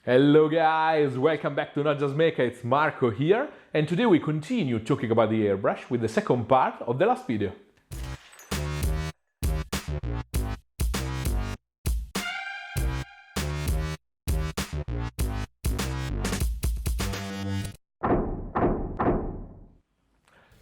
Hello guys, welcome back to Not Just Make. It's Marco here, and today we continue talking about the airbrush with the second part of the last video.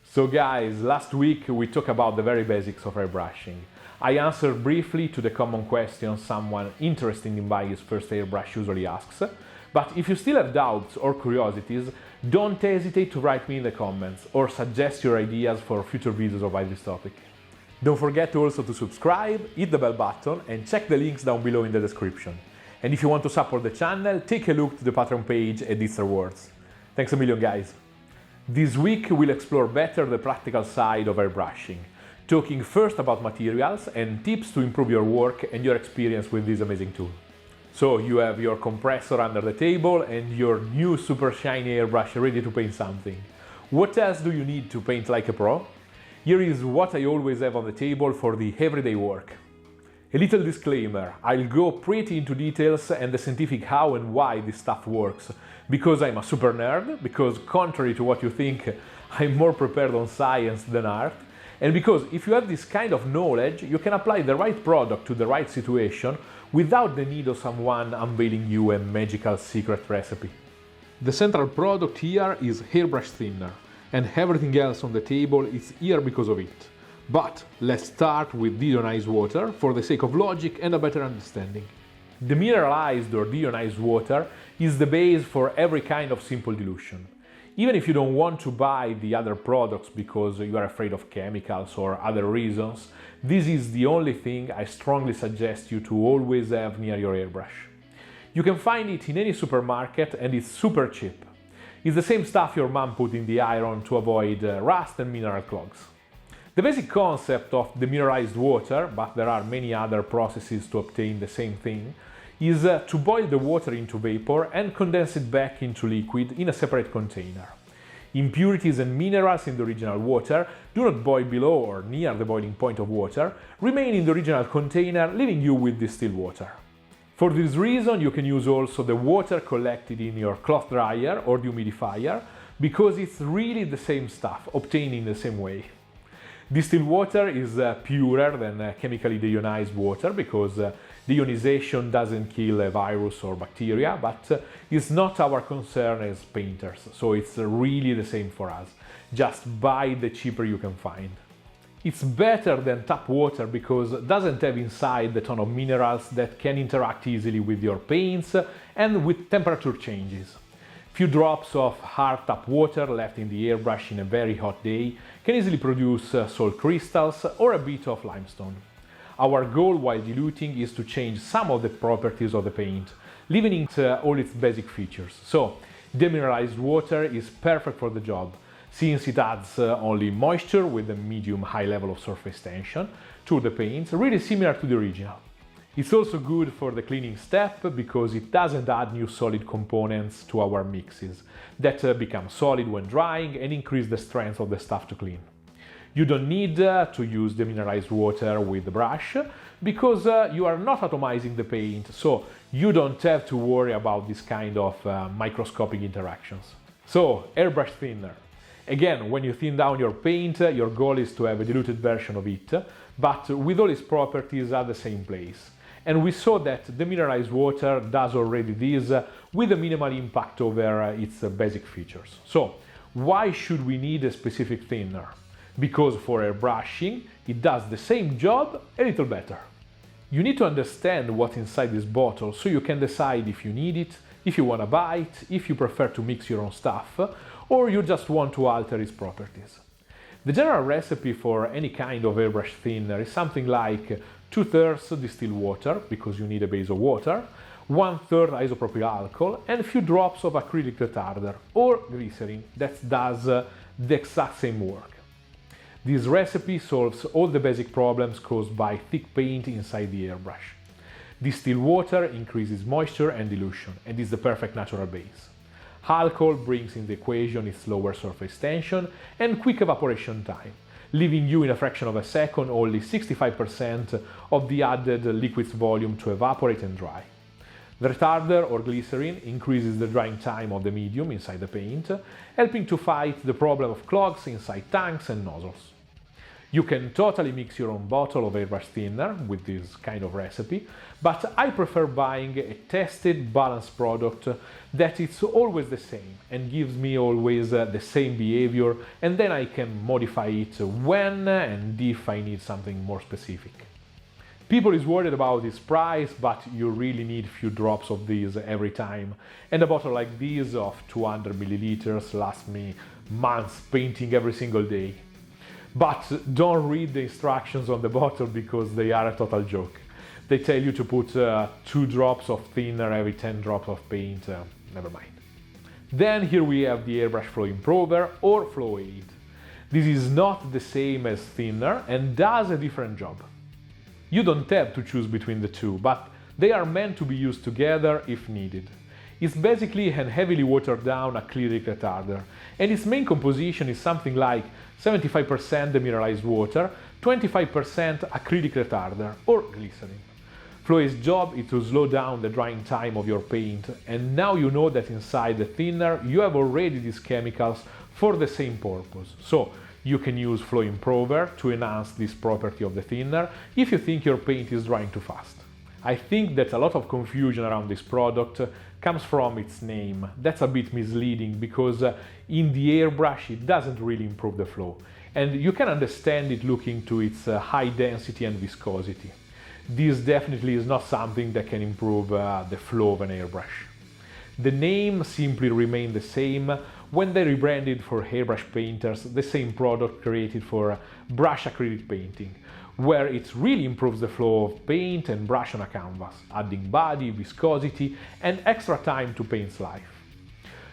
So guys, last week we talked about the very basics of airbrushing. I answered briefly to the common question someone interested in buying his first airbrush usually asks, but if you still have doubts or curiosities, don't hesitate to write me in the comments or suggest your ideas for future videos about this topic. Don't forget also to subscribe, hit the bell button and check the links down below in the description. And if you want to support the channel, take a look to the Patreon page and its rewards. Thanks a million guys! This week we'll explore better the practical side of airbrushing, talking first about materials and tips to improve your work and your experience with this amazing tool. So you have your compressor under the table and your new super shiny airbrush ready to paint something. What else do you need to paint like a pro? Here is what I always have on the table for the everyday work. A little disclaimer, I'll go pretty into details and the scientific how and why this stuff works, because I'm a super nerd, because contrary to what you think, I'm more prepared on science than art, and because if you have this kind of knowledge, you can apply the right product to the right situation without the need of someone unveiling you a magical secret recipe. The central product here is Airbrush Thinner, and everything else on the table is here because of it. But let's start with deionized water for the sake of logic and a better understanding. Demineralized or deionized water is the base for every kind of simple dilution. Even if you don't want to buy the other products because you are afraid of chemicals or other reasons, this is the only thing I strongly suggest you to always have near your airbrush. You can find it in any supermarket and it's super cheap. It's the same stuff your mom put in the iron to avoid rust and mineral clogs. The basic concept of demineralized water, but there are many other processes to obtain the same thing, is to boil the water into vapor and condense it back into liquid in a separate container. Impurities and minerals in the original water do not boil below or near the boiling point of water, remain in the original container, leaving you with distilled water. For this reason, you can use also the water collected in your cloth dryer or dehumidifier, because it's really the same stuff, obtained in the same way. Distilled water is purer than chemically deionized water because deionization doesn't kill a virus or bacteria, but it's not our concern as painters, so it's really the same for us. Just buy the cheaper you can find. It's better than tap water because it doesn't have inside the ton of minerals that can interact easily with your paints and with temperature changes. Few drops of hard tap water left in the airbrush in a very hot day can easily produce salt crystals or a bit of limestone. Our goal while diluting is to change some of the properties of the paint, leaving it all its basic features. So, demineralized water is perfect for the job, since it adds only moisture with a medium-high level of surface tension to the paints, really similar to the original. It's also good for the cleaning step because it doesn't add new solid components to our mixes that become solid when drying and increase the strength of the stuff to clean. You don't need to use demineralized water with the brush because you are not atomizing the paint, so you don't have to worry about this kind of microscopic interactions. So, airbrush thinner. Again, when you thin down your paint, your goal is to have a diluted version of it, but with all its properties at the same place. And we saw that demineralized water does already this with a minimal impact over its basic features. So, why should we need a specific thinner? Because for airbrushing, it does the same job a little better. You need to understand what's inside this bottle so you can decide if you need it, if you want to buy it, if you prefer to mix your own stuff, or you just want to alter its properties. The general recipe for any kind of airbrush thinner is something like 2/3 distilled water, because you need a base of water, 1/3 isopropyl alcohol, and a few drops of acrylic retarder or glycerin that does the exact same work. This recipe solves all the basic problems caused by thick paint inside the airbrush. Distilled water increases moisture and dilution and is the perfect natural base. Alcohol brings in the equation its lower surface tension and quick evaporation time, leaving you in a fraction of a second only 65% of the added liquid's volume to evaporate and dry. The retarder or glycerin increases the drying time of the medium inside the paint, helping to fight the problem of clogs inside tanks and nozzles. You can totally mix your own bottle of Airbrush Thinner with this kind of recipe, but I prefer buying a tested, balanced product that is always the same and gives me always the same behavior, and then I can modify it when and if I need something more specific. People is worried about its price, but you really need few drops of these every time, and a bottle like this of 200 milliliters lasts me months painting every single day. But don't read the instructions on the bottle because they are a total joke. They tell you to put 2 drops of thinner every 10 drops of paint, never mind. Then here we have the Airbrush Flow Improver or Flow Aid. This is not the same as thinner and does a different job. You don't have to choose between the two, but they are meant to be used together if needed. It's basically a heavily watered down acrylic retarder, and its main composition is something like 75% demineralized water, 25% acrylic retarder or glycerin. Flow's job is to slow down the drying time of your paint, and now you know that inside the thinner you have already these chemicals for the same purpose. So you can use Flow Improver to enhance this property of the thinner if you think your paint is drying too fast. I think that a lot of confusion around this product comes from its name. That's a bit misleading because in the airbrush it doesn't really improve the flow, and you can understand it looking to its high density and viscosity. This definitely is not something that can improve the flow of an airbrush. The name simply remained the same when they rebranded for airbrush painters the same product created for brush acrylic painting, where it really improves the flow of paint and brush on a canvas, adding body, viscosity, and extra time to paint's life.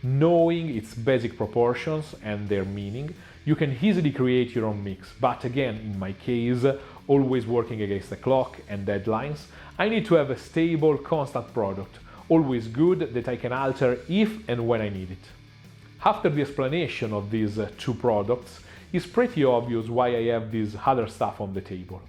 Knowing its basic proportions and their meaning, you can easily create your own mix, but again, in my case, always working against the clock and deadlines, I need to have a stable, constant product, always good, that I can alter if and when I need it. After the explanation of these 2 products, it's pretty obvious why I have this other stuff on the table.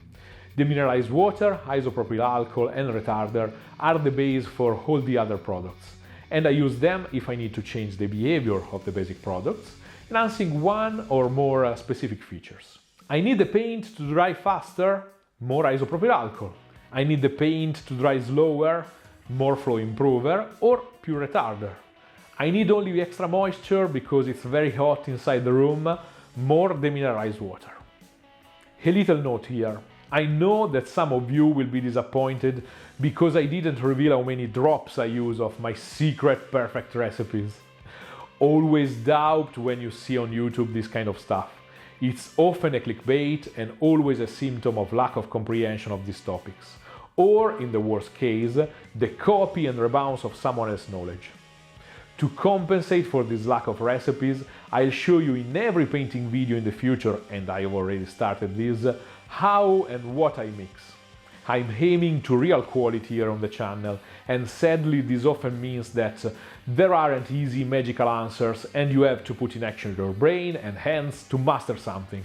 Demineralized water, isopropyl alcohol and retarder are the base for all the other products, and I use them if I need to change the behavior of the basic products, enhancing one or more specific features. I need the paint to dry faster, more isopropyl alcohol. I need the paint to dry slower, more Flow Improver or pure retarder. I need only extra moisture because it's very hot inside the room, more demineralized water. A little note here. I know that some of you will be disappointed because I didn't reveal how many drops I use of my secret perfect recipes. Always doubt when you see on YouTube this kind of stuff. It's often a clickbait and always a symptom of lack of comprehension of these topics, or in the worst case, the copy and rebounce of someone else's knowledge. To compensate for this lack of recipes, I'll show you in every painting video in the future, and I have already started this, how and what I mix. I'm aiming to real quality here on the channel, and sadly this often means that there aren't easy magical answers and you have to put in action your brain and hands to master something.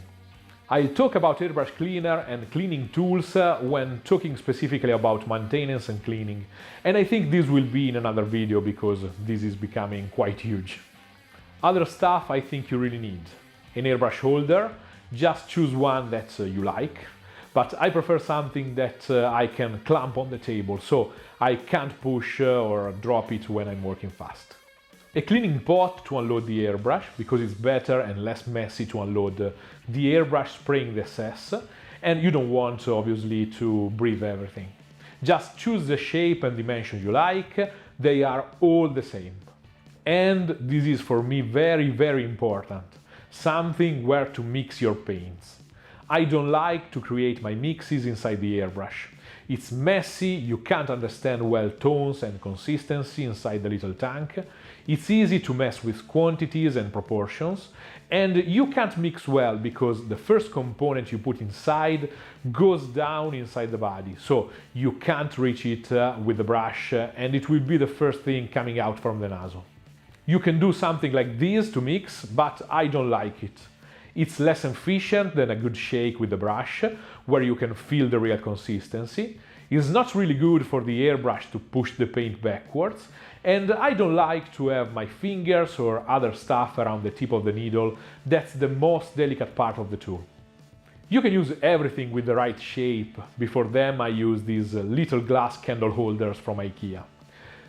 I'll talk about airbrush cleaner and cleaning tools when talking specifically about maintenance and cleaning, and I think this will be in another video because this is becoming quite huge. Other stuff I think you really need. An airbrush holder, just choose one that you like, but I prefer something that I can clamp on the table so I can't push or drop it when I'm working fast. A cleaning pot to unload the airbrush, because it's better and less messy to unload the airbrush spraying the excess, and you don't want obviously to breathe everything. Just choose the shape and dimension you like, they are all the same. And this is for me very important, something where to mix your paints. I don't like to create my mixes inside the airbrush. It's messy, you can't understand well tones and consistency inside the little tank, it's easy to mess with quantities and proportions, and you can't mix well because the first component you put inside goes down inside the body, so you can't reach it with the brush and it will be the first thing coming out from the nozzle. You can do something like this to mix, but I don't like it. It's less efficient than a good shake with the brush, where you can feel the real consistency. It's not really good for the airbrush to push the paint backwards, and I don't like to have my fingers or other stuff around the tip of the needle. That's the most delicate part of the tool. You can use everything with the right shape. Before them I use these little glass candle holders from IKEA.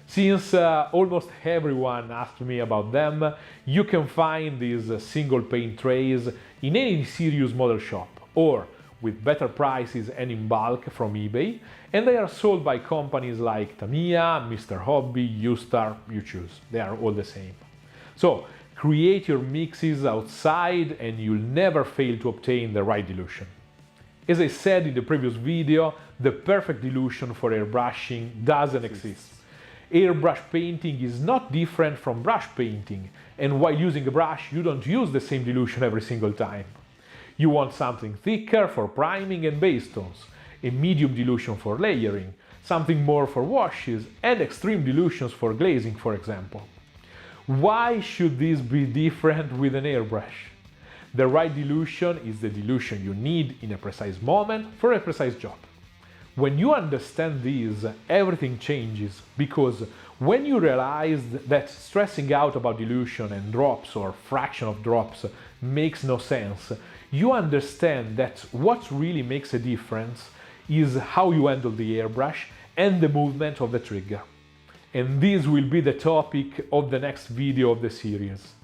Since almost everyone asked me about them, you can find these single paint trays in any serious model shop, or with better prices and in bulk from eBay, and they are sold by companies like Tamiya, Mr. Hobby, U-Star, you choose. They are all the same. So, create your mixes outside and you'll never fail to obtain the right dilution. As I said in the previous video, the perfect dilution for airbrushing doesn't exist. Airbrush painting is not different from brush painting, and while using a brush you don't use the same dilution every single time. You want something thicker for priming and base tones, a medium dilution for layering, something more for washes, and extreme dilutions for glazing, for example. Why should this be different with an airbrush? The right dilution is the dilution you need in a precise moment for a precise job. When you understand this, everything changes, because when you realize that stressing out about dilution and drops or fraction of drops makes no sense, you understand that what really makes a difference is how you handle the airbrush and the movement of the trigger. And this will be the topic of the next video of the series.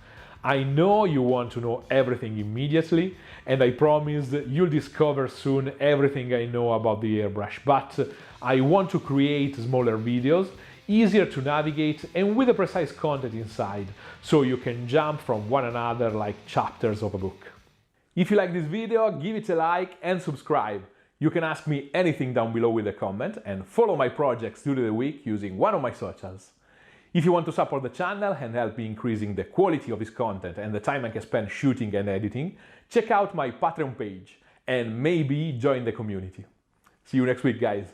I know you want to know everything immediately, and I promise you'll discover soon everything I know about the airbrush, but I want to create smaller videos, easier to navigate and with a precise content inside, so you can jump from one another like chapters of a book. If you like this video, give it a like and subscribe. You can ask me anything down below with a comment and follow my projects during the week using one of my socials. If you want to support the channel and help me increasing the quality of this content and the time I can spend shooting and editing, check out my Patreon page and maybe join the community. See you next week, guys.